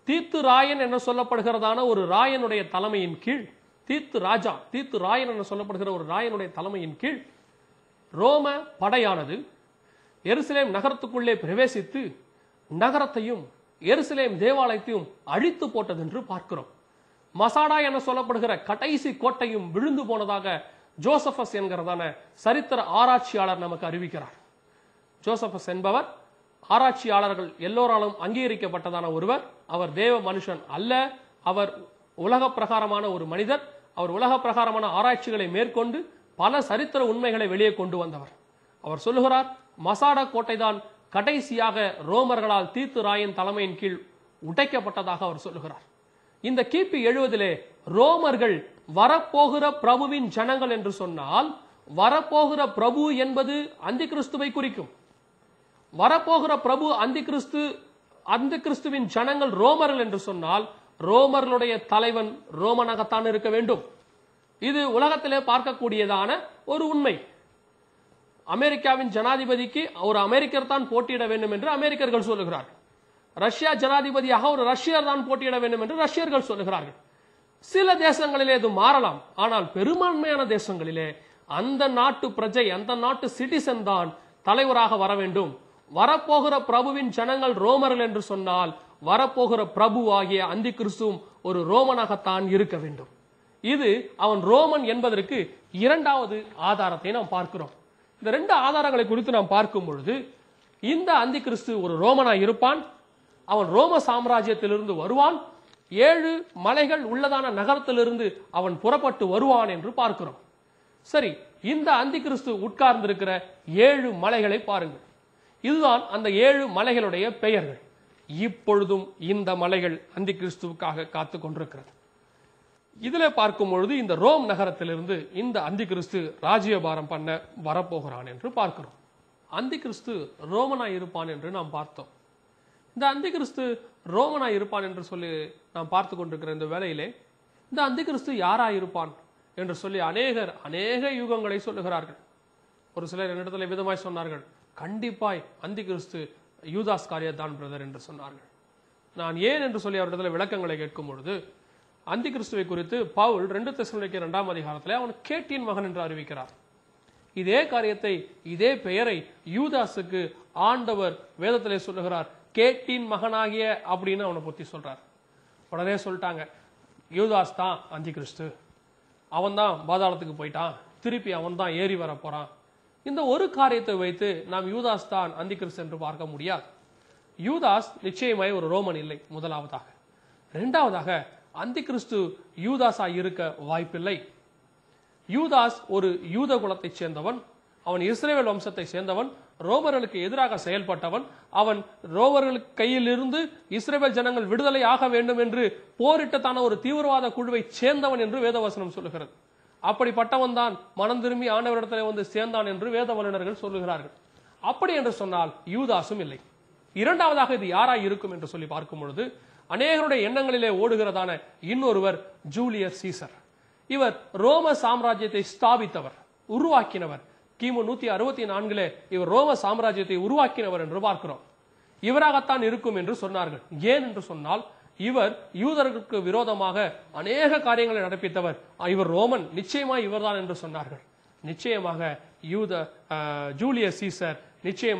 தீத்து ராயன் என சொல்லப்படுகிறதான ஒரு ராயனுடைய தலைமையின் கீழ், தீத்து ராயன் என சொல்லப்படுகிற ஒரு ராயனுடைய தலைமையின் கீழ் ரோம படையானது எருசலேம் நகரத்துக்குள்ளே பிரவேசித்து நகரத்தையும் எருசலேம் தேவாலயத்தையும் அழித்து போட்டது என்று பார்க்கிறோம். மசாடா என சொல்லப்படுகிற கடைசி கோட்டையும் விழுந்து போனதாக ஜோசபஸ் என்கிறதான சரித்திர ஆராய்ச்சியாளர் நமக்கு அறிவிக்கிறார். ஜோசபஸ் என்பவர் ஆராய்ச்சியாளர்கள் எல்லோராலும் அங்கீகரிக்கப்பட்டதான ஒருவர். அவர் தேவ மனுஷன் அல்ல, அவர் உலக பிரகாரமான ஒரு மனிதர். அவர் உலக பிரகாரமான ஆராய்ச்சிகளை மேற்கொண்டு பல சரித்திர உண்மைகளை வெளியே கொண்டு வந்தவர். அவர் சொல்லுகிறார், மசாடா கோட்டை தான் கடைசியாக ரோமர்களால் தீத்து ராயன் தலைமையின் கீழ் உடைக்கப்பட்டதாக அவர் சொல்லுகிறார். இந்த கிபி 70 ரோமர்கள் வரப்போகிற பிரபுவின் ஜனங்கள் என்று சொன்னால், வரப்போகிற பிரபு என்பது அந்தி கிறிஸ்துவை குறிக்கும். வரப்போகிற பிரபு அந்தி கிறிஸ்துவின் ஜனங்கள் ரோமர்கள் என்று சொன்னால், ரோமர்களுடைய தலைவன் ரோமனாகத்தான் இருக்க வேண்டும். இது உலகத்திலே பார்க்கக்கூடியதான ஒரு உண்மை. அமெரிக்காவின் ஜனாதிபதிக்கு ஒரு அமெரிக்கர் தான் போட்டியிட வேண்டும் என்று அமெரிக்கர்கள் சொல்லுகிறார்கள். ரஷ்யா ஜனாதிபதியாக ஒரு ரஷ்யர் தான் போட்டியிட வேண்டும் என்று ரஷ்யர்கள் சொல்லுகிறார்கள். சில தேசங்களிலே இது மாறலாம், ஆனால் பெரும்பான்மையான தேசங்களிலே அந்த நாட்டு பிரஜை, அந்த நாட்டு சிட்டிசன் தான் தலைவராக வர வேண்டும். வரப்போகிற பிரபுவின் ஜனங்கள் ரோமர்கள் என்று சொன்னால், வரப்போகிற பிரபு ஆகிய அந்தி கிறிஸ்துவும் ஒரு ரோமனாகத்தான் இருக்க வேண்டும். இது அவன் ரோமன் என்பதற்கு இரண்டாவது ஆதாரத்தை நாம் பார்க்கிறோம். இந்த ரெண்டு ஆதாரங்களை குறித்து நாம் பார்க்கும் பொழுது, இந்த அந்தி கிறிஸ்து ஒரு ரோமனாய் இருப்பான், அவன் ரோம சாம்ராஜ்யத்திலிருந்து வருவான், 7 மலைகள் உள்ளதான நகரத்திலிருந்து அவன் புறப்பட்டு வருவான் என்று பார்க்கிறோம். சரி, இந்த அந்தி கிறிஸ்து உட்கார்ந்திருக்கிற 7 மலைகளை பாருங்கள். இதுதான் அந்த 7 மலைகளுடைய பெயர்கள். இப்பொழுதும் இந்த மலைகள் அந்தி கிறிஸ்துவுக்காக காத்து கொண்டிருக்கிறது. இதில் பார்க்கும் பொழுது இந்த ரோம் நகரத்திலிருந்து இந்த அந்தி கிறிஸ்து ராஜ்யபாரம் பண்ண வரப்போகிறான் என்று பார்க்கிறோம். அந்தி கிறிஸ்து ரோமனாய் இருப்பான் என்று நாம் பார்த்தோம். இந்த அந்தி கிறிஸ்து ரோமனாய் இருப்பான் என்று சொல்லி நாம் பார்த்து கொண்டிருக்கிற இந்த வேளையிலே, இந்த அந்தி கிறிஸ்து யாராய் இருப்பான் என்று சொல்லி அநேக யுகங்களை சொல்லுகிறார்கள். ஒரு சிலர் என்னிடத்தில் விதமாய் சொன்னார்கள், கண்டிப்பாய் அந்தி கிறிஸ்து யூதாஸ் காரியத் தான் பிரதர் என்று சொன்னார்கள். நான் ஏன் என்று சொல்லி அவரிடத்தில் விளக்கங்களை கேட்கும் பொழுது, அந்தி கிறிஸ்துவை குறித்து பவுல் 2 தெசலோனிக்கேயர் 2ஆம் அதிகாரத்தில் அவன் கேட்டின் மகன் என்று அறிவிக்கிறார். இதே காரியத்தை, இதே பெயரை யூதாஸுக்கு ஆண்டவர் வேதத்திலே சொல்லுகிறார், கேட்டின் மகனாகிய அப்படின்னு அவனை பத்தி சொல்றார். உடனே சொல்லிட்டாங்க, யூதாஸ் தான் அந்தி கிறிஸ்து, அவன் தான் பாதாளத்துக்கு போயிட்டான், திருப்பி அவன் தான் ஏறி வர போறான். இந்த ஒரு காரியத்தை வைத்து நாம் யூதாஸ் தான் அந்தி கிறிஸ்து என்று பார்க்க முடியாது. யூதாஸ் நிச்சயமாய் ஒரு ரோமன் இல்லை, முதலாவதாக. இரண்டாவதாக, அந்தி கிறிஸ்து யூதாஸா இருக்க வாய்ப்பில்லை. யூதாஸ் ஒரு யூத குலத்தை சேர்ந்தவன், அவன் இஸ்ரவேல் வம்சத்தை சேர்ந்தவன், ரோமர்களுக்கு எதிராக செயல்பட்டவன், அவன் ரோமர்களுக்கு கையில் இருந்து இஸ்ரவேல் ஜனங்கள் விடுதலை ஆக வேண்டும் என்று போரிட்டதான ஒரு தீவிரவாத குழுவை சேர்ந்தவன் என்று வேதவசனம் சொல்லுகிறது. அப்படிப்பட்டவன் தான் மனம் திரும்பி ஆண்டவரிடத்தில் வந்து சேர்ந்தான் என்று வேத வல்லுநர்கள் சொல்லுகிறார்கள். அப்படி என்று சொன்னால் யூதாசும் இல்லை. இரண்டாவதாக இது யாராய் இருக்கும் என்று சொல்லி பார்க்கும் பொழுது, அநேகருடைய எண்ணங்களிலே ஓடுகிறதான இன்னொருவர் ஜூலியஸ் சீசர். இவர் ரோம சாம்ராஜ்யத்தை ஸ்தாபித்தவர், உருவாக்கினவர். கிமு 164 இவர் ரோம சாம்ராஜ்யத்தை உருவாக்கினவர் என்று பார்க்கிறோம். இவராகத்தான் இருக்கும் என்று சொன்னார்கள். ஏன் என்று சொன்னால், இவர் யூதர்களுக்கு விரோதமாக அநேக காரியங்களை நடப்பித்தவர். இவர் ரோமன், நிச்சயமாக இவர்தான் என்று சொன்னார்கள். நிச்சயமாக ஜூலியஸ் சீசர் நிச்சயமாக